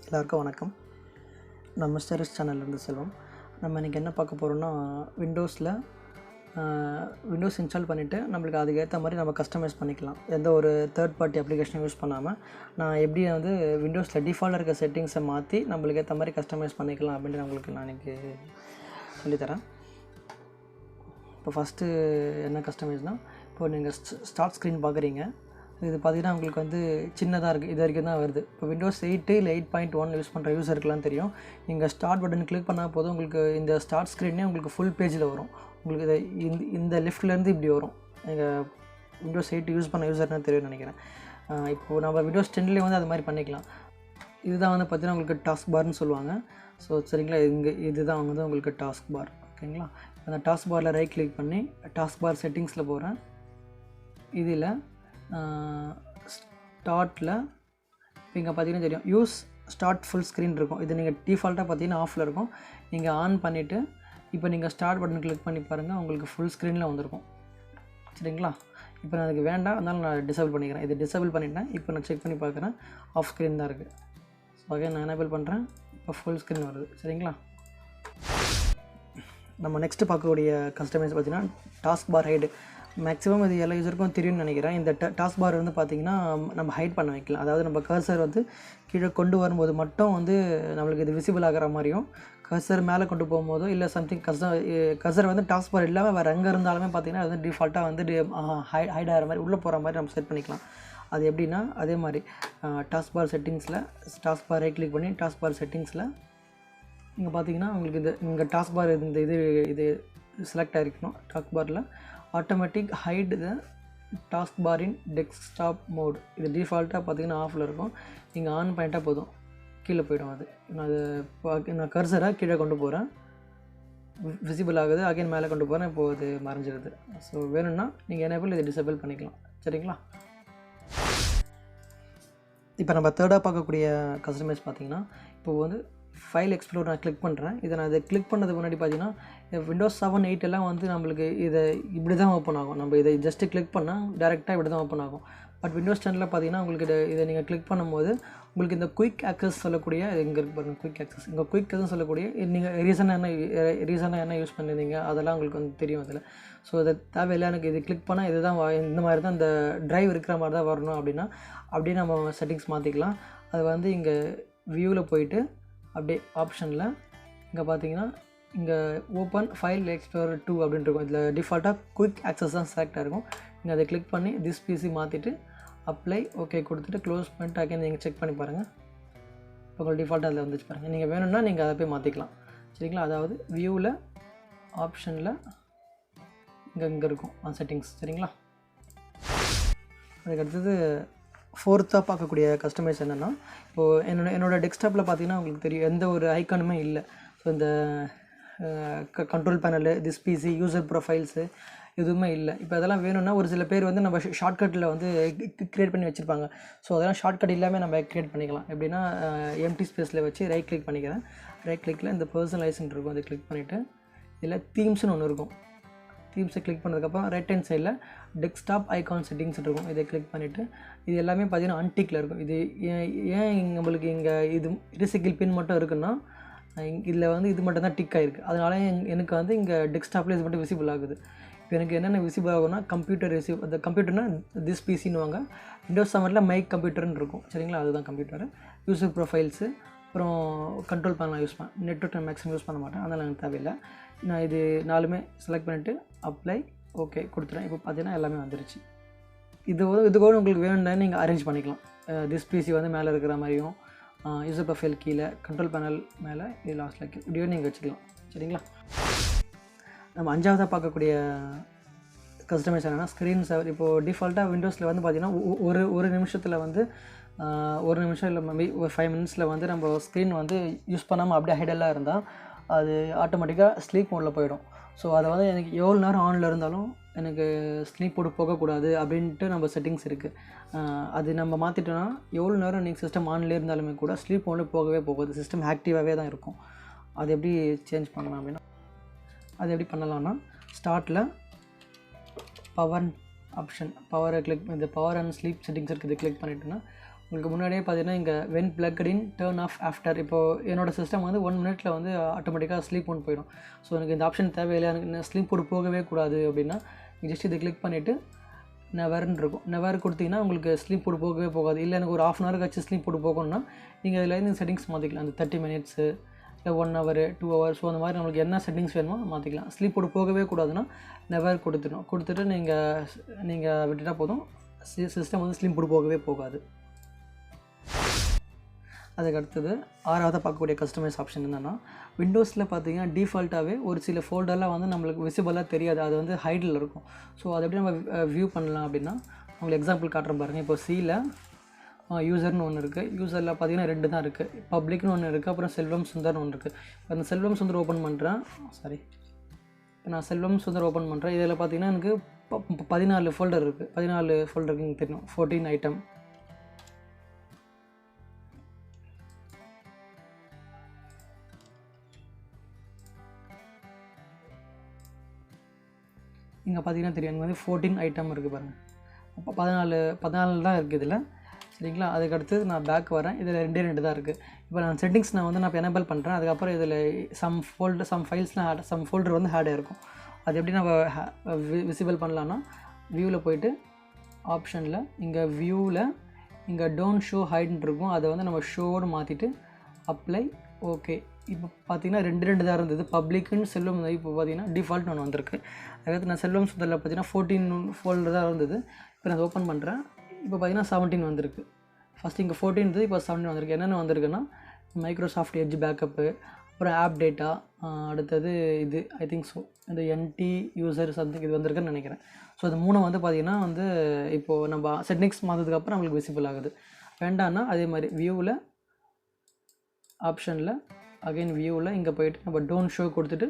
எல்லாருக்கும் வணக்கம். நம்ம ஸ்டெரிஸ் சேனல்லேருந்து செல்வம். நம்ம இன்றைக்கி என்ன பார்க்க போகிறோம்னா, விண்டோஸ் இன்ஸ்டால் பண்ணிவிட்டு நம்மளுக்கு அதுக்கேற்ற மாதிரி நம்ம கஸ்டமைஸ் பண்ணிக்கலாம். எந்த ஒரு தேர்ட் பார்ட்டி அப்ளிகேஷனும் யூஸ் பண்ணாமல் நான் எப்படி விண்டோஸில் டிஃபால்ட்டாக இருக்க செட்டிங்ஸை மாற்றி நம்மளுக்கு ஏற்ற மாதிரி கஸ்டமைஸ் பண்ணிக்கலாம் அப்படின்ட்டு நான் இன்றைக்கி சொல்லித்தரேன். இப்போ ஃபஸ்ட்டு என்ன கஸ்டமைஸ்னால், இப்போது நீங்கள் ஸ்டார்ட் ஸ்க்ரீன் பார்க்குறீங்க. இது பார்த்திங்கன்னா உங்களுக்கு சின்னதாக இருக்குது. இது வரைக்கும் தான் வருது. இப்போ விண்டோஸ் 8 இல்லை 8.1 யூஸ் பண்ணுற யூஸருக்குலாம் தெரியும். நீங்கள் ஸ்டார்ட் பட்டன் கிளிக் பண்ணால் போதும், உங்களுக்கு இந்த ஸ்டார்ட் ஸ்க்ரீனே உங்களுக்கு ஃபுல் பேஜில் வரும். உங்களுக்கு இந்த லெஃப்ட்லேருந்து இப்படி வரும். நீங்கள் விண்டோஸ் 8 யூஸ் பண்ண யூஸர்னால் தெரியும்னு நினைக்கிறேன். இப்போது நம்ம விண்டோஸ் 10 அது மாதிரி பண்ணிக்கலாம். இதுதான் பார்த்திங்கன்னா உங்களுக்கு டாஸ்க் பார்னு சொல்லுவாங்க. ஸோ சரிங்களா, இதுதான் உங்களுக்கு டாஸ்க் பார். ஓகேங்களா, அந்த டாஸ்க் பாரில் ரைட் கிளிக் பண்ணி டாஸ்க் பார் செட்டிங்ஸில் போகிறேன். இதில் ஸ்டார்ட்டில் இங்கே பார்த்தீங்கன்னா தெரியும், யூஸ் ஸ்டார்ட் ஃபுல் ஸ்க்ரீன் இருக்கும். இது நீங்கள் டிஃபால்ட்டாக பார்த்தீங்கன்னா ஆஃபில் இருக்கும். நீங்கள் ஆன் பண்ணிவிட்டு இப்போ நீங்கள் ஸ்டார்ட் பட்டன் கிளிக் பண்ணி பாருங்கள், உங்களுக்கு ஃபுல் ஸ்க்ரீனில் வந்திருக்கும். சரிங்களா, இப்போ நான் அதுக்கு வேண்டாம், அதனால் நான் டிசேபிள் பண்ணிக்கிறேன். இது டிசேபிள் பண்ணிட்டேன். இப்போ நான் செக் பண்ணி பார்க்குறேன், ஆஃப் ஸ்க்ரீன் தான் இருக்குது. ஸோ ஓகே, நான் எனேபிள் பண்ணுறேன். இப்போ ஃபுல் ஸ்க்ரீன் வருது. சரிங்களா, நம்ம நெக்ஸ்ட்டு பார்க்கக்கூடிய கஸ்டமைஸ் பார்த்திங்கன்னா டாஸ்க் பார் ஹைடு. மேக்ஸிமம் இது எல்லா யூஸருக்கும் தெரியும்னு நினைக்கிறேன். இந்த டாஸ்க் பார் பார்த்திங்கன்னா நம்ம ஹைட் பண்ண வைக்கலாம். அதாவது நம்ம கர்சர் கீழே கொண்டு வரும்போது மட்டும் நம்மளுக்கு இது விசிபிள் ஆகிற மாதிரியும், கர்சர் மேலே கொண்டு போகும்போதோ இல்லை சம்திங் கர்சர் டாஸ்க் பார் இல்லாமல் வேறு எங்கே இருந்தாலுமே பார்த்திங்கன்னா அது டிஃபால்ட்டாக ஹைட் ஆகிற மாதிரி உள்ளே போகிற மாதிரி நம்ம செட் பண்ணிக்கலாம். அது எப்படின்னா, அதே மாதிரி டாஸ்க் பார் செட்டிங்ஸில் டாஸ்க் பார் ரைட் கிளிக் பண்ணி டாஸ்க் பார் செட்டிங்ஸில் இங்கே பார்த்திங்கன்னா உங்களுக்கு இங்கே டாஸ்க் பார் இது செலக்ட் ஆகிருக்கணும். டாஸ்க் பாரில் automatic hide the task bar in desktop mode. இது டிஃபால்ட்டாக பார்த்திங்கன்னா ஆஃபில் இருக்கும். நீங்கள் ஆன் பண்ணிட்டால் போதும், கீழே போய்டும். நான் கர்சரை கீழே கொண்டு போகிறேன், விசிபிள் ஆகுது. அகைன் மேலே கொண்டு போகிறேன், இப்போது அது மறைஞ்சிருது. ஸோ வேணும்னா நீங்கள் எனேபிள் இதை டிசேபிள் பண்ணிக்கலாம். சரிங்களா, இப்போ நம்ம தேர்டாக பார்க்கக்கூடிய கஸ்டமைஸ் பார்த்திங்கன்னா, இப்போது ஃபைல் எக்ஸ்ப்ளோர் நான் கிளிக் பண்ணுறேன். இதை கிளிக் பண்ணதுக்கு முன்னாடி பார்த்தீங்கன்னா விண்டோஸ் 7, 8 எல்லாம் நம்மளுக்கு இப்படி தான் ஓப்பன் ஆகும். நம்ம இதை ஜஸ்ட்டு கிளிக் பண்ணால் டேரெக்டாக இப்படி தான் ஓப்பன் ஆகும். பட் விண்டோஸ் 10 பார்த்தீங்கன்னா உங்களுக்கு இதை நீங்கள் கிளிக் பண்ணும்போது உங்களுக்கு இந்த குயிக் ஆக்சஸ் சொல்லக்கூடிய இங்கே இருக்கு பாருங்கள், குயிக் ஆக்சஸ். இங்கே குயிக் ஆக்சஸ் சொல்லக்கூடிய நீங்கள் ரீசனாக என்ன யூஸ் பண்ணியிருந்தீங்க அதெல்லாம் உங்களுக்கு தெரியும் அதில். ஸோ அதை தேவையில்லை, எனக்கு இது கிளிக் பண்ணால் இதுதான் இந்த மாதிரி தான் இந்த ட்ரைவ் இருக்கிற மாதிரி தான் வரணும் அப்படியே நம்ம செட்டிங்ஸ் மாற்றிக்கலாம். அது இங்கே வியூவில் போயிட்டு அப்படியே ஆப்ஷனில் இங்கே பார்த்தீங்கன்னா இங்கே ஓப்பன் ஃபைல் எக்ஸ்ப்ளோரர் 2 அப்படின்ட்டு இருக்கும். இதில் டிஃபால்ட்டாக குயிக் ஆக்சஸ் தான் செலக்ட் ஆகிருக்கும். நீங்கள் அதை கிளிக் பண்ணி திஸ் பிசி மாற்றிட்டு அப்ளை ஓகே கொடுத்துட்டு க்ளோஸ் பண்ணிட்டு அகைன் நீங்கள் செக் பண்ணி பாருங்கள். இப்போ உங்களுக்கு டிஃபால்ட்டாக அதில் வந்துச்சு பாருங்கள். நீங்கள் வேணும்னா நீங்கள் அதை போய் மாற்றிக்கலாம். சரிங்களா, அதாவது வியூவில் ஆப்ஷனில் இங்கே இருக்கும் செட்டிங்ஸ். சரிங்களா, அதுக்கடுத்தது ஃபோர்த்தாக பார்க்கக்கூடிய கஸ்டமைஸ் என்னென்னா, இப்போது என்னோடய டெஸ்க்டாப்பில் பார்த்திங்கன்னா உங்களுக்கு தெரியும் எந்த ஒரு ஐக்கானுமே இல்லை. ஸோ இந்த control panel, this PC, user profiles எதுவுமே இல்லை. இப்போ அதெல்லாம் வேணும்னா ஒரு சில பேர் நம்ம ஷார்ட்கட்டில் க்ரியேட் பண்ணி வச்சுருப்பாங்க. ஸோ அதெல்லாம் ஷார்ட்கட் இல்லாமல் நம்ம க்ரியேட் பண்ணிக்கலாம். எப்படின்னா எம்டி ஸ்பேஸில் வச்சு ரைட் கிளிக் பண்ணிக்கிறேன். ரைட் கிளிக்கில் இந்த பர்சனலைஸ்ன்னு இருக்கும், அதை கிளிக் பண்ணிவிட்டு இதில் தீம்ஸ்னு ஒன்று இருக்கும். தீம்ஸை கிளிக் பண்ணதுக்கப்புறம் ரைட் ஹேண்ட் சைடில் டெஸ்க்டாப் ஐகான் செட்டிங்ஸ் இருக்கும். இதை கிளிக் பண்ணிவிட்டு இது எல்லாமே பார்த்திங்கன்னா அன்டிக்கில் இருக்கும். இது ஏன் நம்மளுக்கு இங்கே ரீசைக்கிள் பின் மட்டும் இருக்குன்னா, இதில் இது மட்டும் தான் டிக் ஆகிருக்கு. அதனால எனக்கு இங்கே டெஸ்க்டாப்பில் இது மட்டும் விசிபிள் ஆகுது. இப்போ எனக்கு என்னென்ன விசிபிள் ஆகும்னா, கம்ப்யூட்டர் அந்த கம்ப்யூட்டர்னா திஸ் பிசின்னுவாங்க. விண்டோஸ் 7 மைக் கம்ப்யூட்டர்னு இருக்கும். சரிங்களா, அதுதான் கம்ப்யூட்டரு. யூசர் ப்ரொஃபைல்ஸு, அப்புறம் control panel use network maximum use பண்ண மாட்டேன், அதனால் எனக்கு தேவையில்லை. நான் இது 4மே செலக்ட் பண்ணிவிட்டு அப்ளை ஓகே கொடுத்துட்டேன். இப்போ பார்த்தீங்கன்னா எல்லாமே வந்துருச்சு. இது கூட உங்களுக்கு வேணும்னா நீங்கள் அரேஞ்ச் பண்ணிக்கலாம். திஸ் பிசி மேலே இருக்கிற மாதிரியும், யூசர் ப்ரொஃபைல் கீழே, கண்ட்ரோல் பேனல் மேலே, இது லாஸ்ட்டில் இப்படியோ நீங்கள் வச்சுக்கலாம். சரிங்களா, நம்ம 5ஆவதாக பார்க்கக்கூடிய கஸ்டமைஸ் என்னென்னா ஸ்க்ரீன் சேவர். இப்போது டிஃபால்ட்டாக விண்டோஸில் பார்த்திங்கன்னா ஒரு நிமிஷத்தில் ஒரு நிமிஷம் இல்லை மேபி ஒரு 5 மினிட்ஸில் நம்ம ஸ்க்ரீன் யூஸ் பண்ணாமல் அப்படியே ஹைடெல்லாம் இருந்தால் அது ஆட்டோமேட்டிக்காக ஸ்லீப் மோடில் போயிடும். ஸோ அதை எனக்கு எவ்வளோ நேரம் ஆனில் இருந்தாலும் எனக்கு ஸ்லீப் மோடு போகக்கூடாது அப்படின்ட்டு நம்ம செட்டிங்ஸ் இருக்குது. அது நம்ம மாற்றிட்டோன்னா எவ்வளோ நேரம் நீங்கள் சிஸ்டம் ஆன்லேயே இருந்தாலுமே கூட ஸ்லீப் மோடில் போகவே போகாது, சிஸ்டம் ஆக்டிவாகவே தான் இருக்கும். அது எப்படி சேஞ்ச் பண்ணலாம் அப்படின்னா, அது எப்படி பண்ணலான்னா, ஸ்டார்ட்டில் பவர் ஆப்ஷன், பவரை கிளிக், இந்த பவர் அண்ட் ஸ்லீப் செட்டிங்ஸ் இருக்குது, இதை கிளிக் பண்ணிட்டோன்னா உங்களுக்கு முன்னாடியே பார்த்தீங்கன்னா இங்கே when plugged in turn of after. இப்போது என்னோடய சிஸ்டம் வந்து 1 மினிட்டில் வந்து ஆட்டோமேட்டிக்காக ஸ்லீப் மோட் போயிடும். ஸோ எனக்கு இந்த ஆப்ஷன் தேவையில்லை, எனக்கு ஸ்லீப் மோட் போகவே கூடாது அப்படின்னா ஜஸ்ட் இதை கிளிக் பண்ணிவிட்டு நெவர்னு இருக்கும். நெவர் கொடுத்தீங்கன்னா உங்களுக்கு ஸ்லீப் மோட் போகவே போகாது. இல்லை எனக்கு ஒரு 1/2 hour கழிச்சு ஸ்லீப் மோட் போகணும்னா நீங்கள் இதில் செட்டிங்ஸ் மாற்றிக்கலாம். அந்த 30 minutes இல்லை 1 hour 2 hours ஸோ அந்த மாதிரி நம்மளுக்கு என்ன செட்டிங்ஸ் வேணுமோ மாற்றிக்கலாம். ஸ்லீப் மோட் போகவே கூடாதுன்னா நெவர் கொடுத்துட்டு நீங்கள் விட்டுட்டால் போதும், சிஸ்டம் வந்து ஸ்லீப் மோட் போகவே போகாது. அதுக்கு அடுத்தது 6வது பார்க்கக்கூடிய கஸ்டமைஸ் ஆப்ஷன் என்னென்னா, விண்டோஸில் பார்த்தீங்கன்னா டிஃபால்ட்டாகவே ஒரு சில ஃபோல்டர்லாம் வந்து நம்மளுக்கு விசிபிளாக தெரியாது, அது வந்து ஹைடில் இருக்கும். ஸோ அதை எப்படி நம்ம வியூ பண்ணலாம் அப்படின்னா உங்களுக்கு எக்ஸாம்பிள் காட்டுறேன் பாருங்கள். இப்போ சியில் யூசர்னு ஒன்று இருக்குது. யூசரில் பார்த்தீங்கன்னா 2 தான் இருக்குது. பப்ளிக்னு ஒன்று இருக்குது, அப்புறம் செல்வம் சுந்தர்னு ஒன்று இருக்குது. இப்போ அந்த செல்வம் சுந்தர் ஓப்பன் பண்ணுறேன். இப்போ நான் செல்வம் சுந்தர் ஓப்பன் பண்ணுறேன். இதில் பார்த்தீங்கன்னா எனக்கு 14 ஃபோல்டர் இருக்குது. 14 ஃபோல்டருக்கு எனக்கு தெரியும். 14 ஐட்டம். இங்கே பார்த்தீங்கன்னா தெரியும், எனக்கு வந்து 14 ஐட்டம் இருக்குது பாருங்கள். அப்போ 14 தான் இருக்குது இதில், சரிங்களா. அதுக்கடுத்து நான் பேக் வரேன். இதில் 2 தான் இருக்குது. இப்போ நான் செட்டிங்ஸ் நான் இப்போ எனேபிள் பண்ணுறேன். அதுக்கப்புறம் இதில் சம் ஃபைல்ஸ்லாம் சம் ஃபோல்டர் வந்து ஆட் ஆகிருக்கும். அது எப்படி நம்ம விசிபிள் பண்ணலான்னா, வியூவில் போய்ட்டு ஆப்ஷனில் இங்கே வியூவில் இங்கே டோன்ட் ஷோ ஹைட்னு இருக்கும். அதை வந்து நம்ம ஷோன்னு மாற்றிட்டு அப்ளை ஓகே. இப்போ பார்த்தீங்கன்னா 2 தான் இருந்தது. பப்ளிக்குன்னு செல்வம் இப்போ பார்த்தீங்கன்னா டிஃபால்ட்னு ஒன்று வந்திருக்கு. அதுக்கடுத்து நான் செல்வம் சுந்தரில் பார்த்தீங்கன்னா 14 ஃபோல்டர் தான் இருந்தது. இப்போ நான் ஓப்பன் பண்ணுறேன். இப்போ பார்த்தீங்கன்னா 17 வந்திருக்கு. ஃபஸ்ட்டு இங்கே 14 இருந்தது, இப்போ 17 வந்திருக்கு. என்னென்ன வந்திருக்குன்னா மைக்ரோசாஃப்ட் எட்ஜ் பேக்கப்பு, அப்புறம் ஆப் டேட்டா, அடுத்தது இது ஐ திங்க் ஸோ இந்த என்டி யூசர் சம்திங் இது வந்திருக்குன்னு நினைக்கிறேன். ஸோ அது 3 வந்து பார்த்திங்கன்னா வந்து இப்போது நம்ம செட்டிங்ஸ் மாற்றதுக்கப்புறம் நம்மளுக்கு விசிபிள் ஆகுது. வேண்டான்னா அதே மாதிரி வியூவில் ஆப்ஷனில் அகைன் வியூவில் இங்கே போய்ட்டு நம்ம டோன்ட் ஷோ கொடுத்துட்டு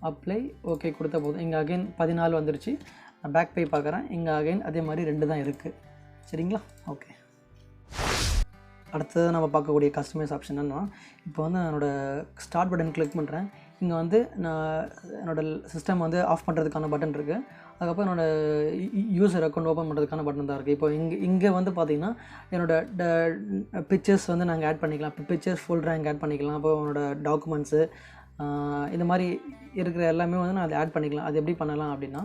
அப்ளை ஓகே கொடுத்தா போதும். இங்கே அகைன் 14 வந்துருச்சு. நான் பேக் போய் பார்க்குறேன். இங்கே அகைன் அதே மாதிரி 2 தான் இருக்குது, சரிங்களா. ஓகே, அடுத்தது நம்ம பார்க்கக்கூடிய கஸ்டமைஸ் ஆப்ஷன் என்னென்னா, இப்போ வந்து என்னோடய ஸ்டார்ட் பட்டன் கிளிக் பண்ணுறேன். இங்கே வந்து நான் என்னோடய சிஸ்டம் வந்து ஆஃப் பண்ணுறதுக்கான பட்டன் இருக்குது. அதுக்கப்புறம் என்னோடய யூசர் அக்கௌண்ட் ஓப்பன் பண்ணுறதுக்கான பட்டன் தான் இருக்குது. இப்போ இங்கே வந்து பார்த்திங்கன்னா என்னோடய பிக்சர்ஸ் வந்து நாங்கள் ஆட் பண்ணிக்கலாம். இப்போ பிக்சர்ஸ் ஃபோல்டராக இங்கே ஆட் பண்ணிக்கலாம். அப்போ என்னோடய டாக்குமெண்ட்ஸு இந்த மாதிரி இருக்கிற எல்லாமே வந்து நான் அதை ஆட் பண்ணிக்கலாம். அது எப்படி பண்ணலாம் அப்படின்னா,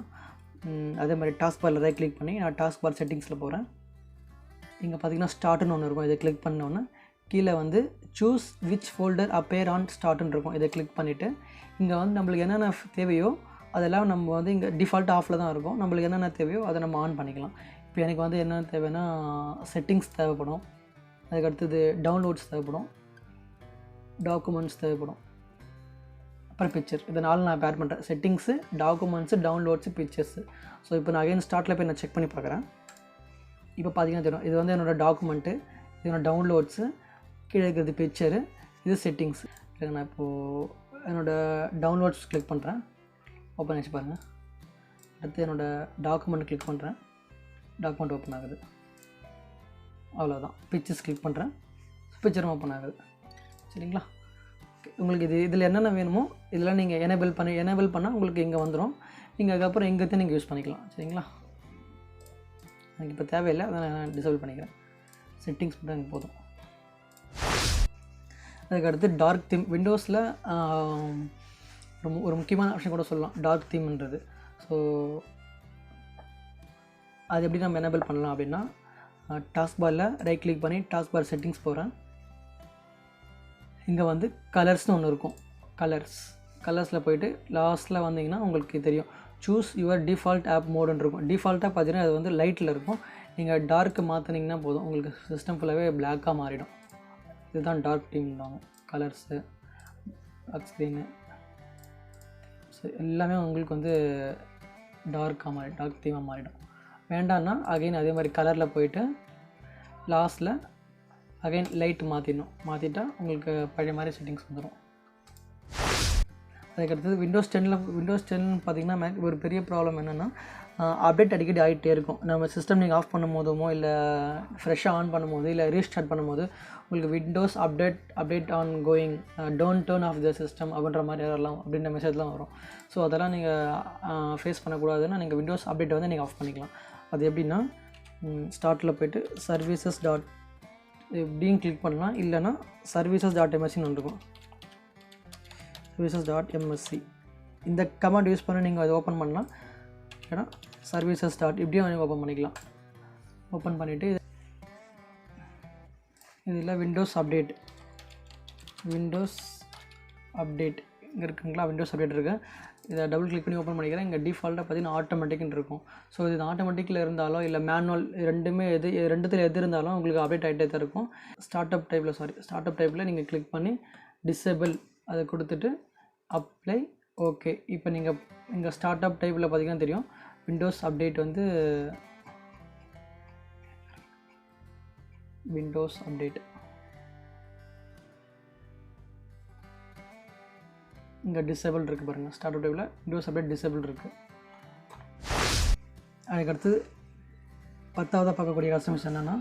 அதே மாதிரி டாஸ்க் பாரில் ரைட் கிளிக் பண்ணி நான் டாஸ்க் பார் செட்டிங்ஸில் போகிறேன். இங்கே பார்த்தீங்கன்னா ஸ்டார்ட்னு ஒன்று இருக்கும். இதை கிளிக் பண்ணோன்னே கீழே வந்து சூஸ் விச் ஃபோல்டர் அப்பேர் ஆன் ஸ்டார்ட்னு இருக்கும். இதை கிளிக் பண்ணிவிட்டு இங்கே வந்து நம்மளுக்கு என்னென்ன தேவையோ அதெல்லாம் நம்ம வந்து இங்கே டிஃபால்ட் ஆஃபில் தான் இருக்கும். நம்மளுக்கு என்னென்ன தேவையோ அதை நம்ம ஆன் பண்ணிக்கலாம். இப்போ எனக்கு வந்து என்னென்ன தேவைன்னா செட்டிங்ஸ் தேவைப்படும், அதுக்கடுத்தது டவுன்லோட்ஸ் தேவைப்படும், டாக்குமெண்ட்ஸ் தேவைப்படும், அப்புறம் பிக்சர். இதை 4 நான் ஆட் பண்ணுறேன். Settings, documents, downloads, pictures. So இப்போ நான் அகைன் ஸ்டார்ட்டில் போய் நான் செக் பண்ணி பார்க்குறேன். இப்போ பார்த்தீங்கன்னா தெரியும், இது வந்து என்னோடய டாக்குமெண்ட்டு, இது என்னோடய டவுன்லோட்ஸு, கீழே இருக்கிறது பிக்சரு, இது செட்டிங்ஸு. நான் இப்போது என்னோடய டவுன்லோட்ஸ் கிளிக் பண்ணுறேன். ஓப்பன் ஆச்சு பாருங்கள். அடுத்து என்னோடய டாக்குமெண்ட் கிளிக் பண்ணுறேன். டாக்குமெண்ட் ஓப்பன் ஆகுது. அவ்வளோதான். பிக்சர்ஸ் கிளிக் பண்ணுறேன். பிக்சரும் ஓப்பன் ஆகுது, சரிங்களா. உங்களுக்கு இதில் என்னென்ன வேணுமோ இதெல்லாம் நீங்கள் எனேபிள் பண்ணால் உங்களுக்கு இங்கே வந்துடும். நீங்கள் அதுக்கப்புறம் எங்கே நீங்கள் யூஸ் பண்ணிக்கலாம், சரிங்களா. எனக்கு இப்போ தேவையில்லை, அதை நான் டிசேபிள் பண்ணிக்கிறேன். செட்டிங்ஸ் மட்டும் எனக்கு போதும். அதுக்கடுத்து டார்க் தீம். விண்டோஸில் ஒரு முக்கியமான ஆப்ஷன் கூட சொல்லலாம் டார்க் தீம்ன்றது. ஸோ அது எப்படி நம்ம எனேபிள் பண்ணலாம் அப்படின்னா, டாஸ்க் பாரில் ரைட் கிளிக் பண்ணி டாஸ்க் பார் செட்டிங்ஸ் போகிறேன். இங்கே வந்து கலர்ஸ்னு ஒன்று இருக்கும். கலர்ஸில் போய்ட்டு லாஸ்ட்டில் வந்தீங்கன்னா உங்களுக்கு தெரியும் சூஸ் யுவர் டிஃபால்ட் ஆப் மோடுன்னு இருக்கும். டிஃபால்ட்டாக பார்த்தீங்கன்னா அது வந்து லைட்டில் இருக்கும். நீங்கள் டார்க்கு மாற்றினீங்கன்னா போதும், உங்களுக்கு சிஸ்டம் ஃபுல்லாகவே பிளாக்காக மாறிடும். இதுதான் டார்க் தீம்ன்றாங்க. கலர்ஸு, டார்க் ஸ்க்ரீனு, ஸோ எல்லாமே உங்களுக்கு வந்து டார்க் தீமாக மாறிடும். வேண்டான்னா அகைன் அதே மாதிரி கலரில் போய்ட்டு லாஸ்ட்டில் அகைன் லைட் மாற்றிட்டா உங்களுக்கு பழைய மாதிரி செட்டிங்ஸ் வந்துடும். அதுக்கடுத்தது விண்டோஸ் 10 பார்த்திங்கன்னா ஒரு பெரிய ப்ராப்ளம் என்னென்னா, அப்டேட் அடிக்கடி ஆகிட்டே இருக்கும். நம்ம சிஸ்டம் நீங்கள் ஆஃப் பண்ணும் போதுமோ இல்லை ஃப்ரெஷ்ஷாக ஆன் பண்ணும்போது இல்லை ரீஸ்டார்ட் பண்ணும்போது உங்களுக்கு Windows update on going, don't turn off the system அப்படின்ற மாதிரி வரலாம், அப்படின்ற மெசேஜ்லாம் வரும். ஸோ அதெல்லாம் நீங்கள் ஃபேஸ் பண்ணக்கூடாதுன்னா நீங்கள் விண்டோஸ் அப்டேட்டை வந்து நீங்கள் ஆஃப் பண்ணிக்கலாம். அது எப்படின்னா, ஸ்டார்ட்டில் போய்ட்டு services.txt இப்படியும் கிளிக் பண்ணலாம். இல்லைனா services.mscன்னு ஒன்று இருக்கும். services.msc இந்த கமாண்ட் யூஸ் பண்ணி நீங்கள் அதை ஓப்பன் பண்ணலாம். ஏன்னா services. இப்படியும் நீங்கள் ஓப்பன் பண்ணிக்கலாம். ஓப்பன் பண்ணிவிட்டு இதில் விண்டோஸ் அப்டேட் இங்கே இருக்குங்களா, விண்டோஸ் அப்டேட் இருக்குது. இதை டபுள் கிளிக் பண்ணி ஓப்பன் பண்ணிக்கிறேன். இங்கே டிஃபால்ட்டாக பார்த்தீங்கன்னா ஆட்டோமேட்டிக்னு இருக்கும். ஸோ இது ஆட்டோமேட்டிக்கில் இருந்தாலோ இல்லை மேனுவல் ரெண்டுமே ரெண்டுத்தில் எது இருந்தாலும் உங்களுக்கு அப்டேட் ஆகிட்டே தான் இருக்கும். ஸ்டார்ட் அப் டைப்பில் நீங்கள் கிளிக் பண்ணி டிசேபிள் அதை கொடுத்துட்டு அப்ளை. ஓகே, இப்போ நீங்கள் இங்கே ஸ்டார்ட் அப் டைப்பில் பார்த்தீங்கன்னா தெரியும் விண்டோஸ் அப்டேட் வந்து விண்டோஸ் அப்டேட் இங்கே டிசேபிள் இருக்குது பாருங்கள். ஸ்டார்ட் அப் டைப்பில் விண்டோஸ் அப்டேட் டிசேபிள் இருக்குது. அதுக்கடுத்து 10ஆவதாக பார்க்கக்கூடிய கஸ்டமைஸ் என்னென்னா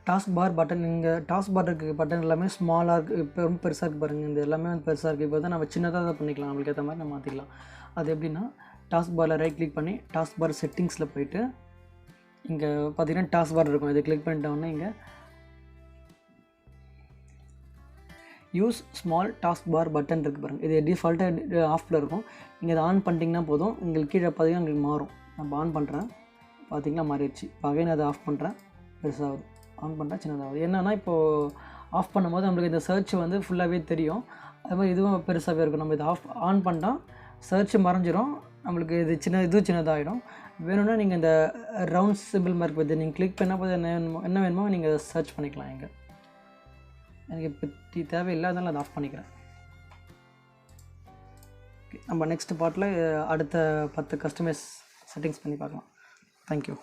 டாஸ்க் பார் பட்டன். இங்கே டாஸ்க் பார் இருக்குது பட்டன் எல்லாமே ஸ்மாலாக இருக்குது, இப்போ ரொம்ப பெருசாக இருக்குது பாருங்கள். இந்த எல்லாமே வந்து பெருசாக இருக்குது. இப்போ தான் நம்ம சின்னதாக தான் பண்ணிக்கலாம், நம்மளுக்கு ஏற்ற மாதிரி நம்ம மாற்றிக்கலாம். அது எப்படின்னா டாஸ்க் பாரில் ரைட் கிளிக் பண்ணி டாஸ்க் பார் செட்டிங்ஸில் போயிட்டு இங்கே பார்த்தீங்கன்னா டாஸ்க் பார் இருக்கும். இதை கிளிக் பண்ணிட்டோன்னே இங்கே use small task bar button இருக்குது பாருங்கள். இது டிஃபால்ட்டாக ஆஃபில் இருக்கும். நீங்கள் இதை ஆன் பண்ணிட்டீங்கன்னா போதும். உங்களுக்கு கீழே பார்த்தீங்கன்னா உங்களுக்கு மாறும். நம்ம ஆன் பண்ணுறேன், பார்த்தீங்கன்னா மாறிடுச்சு. இப்போ அகைன் அதை ஆஃப் பண்ணுறேன், பெருசாகுது. ஆன் பண்ணுறேன், சின்னதாகுது. என்னென்னா இப்போது ஆஃப் பண்ணும்போது நம்மளுக்கு இந்த சர்ச் வந்து ஃபுல்லாகவே தெரியும். அது மாதிரி இதுவும் பெருசாகவே இருக்கும். நம்ம இதை ஆன் பண்ணால் சர்ச் மறைஞ்சிரும், நம்மளுக்கு இது சின்னதாகிடும். வேணும்னா நீங்கள் இந்த ரவுண்ட் சிம்பிள் மார்க் பற்றி நீங்கள் கிளிக் பண்ணால் போது என்ன வேணுமோ நீங்கள் சர்ச் பண்ணிக்கலாம். இங்கே எனக்கு இப்போ தேவையில்லை, அதனால் அதை ஆஃப் பண்ணிக்கிறேன். நம்ம நெக்ஸ்ட் பார்ட்டில் அடுத்த 10 கஸ்டமைஸ் செட்டிங்ஸ் பண்ணி பார்க்கலாம். தேங்க்யூ.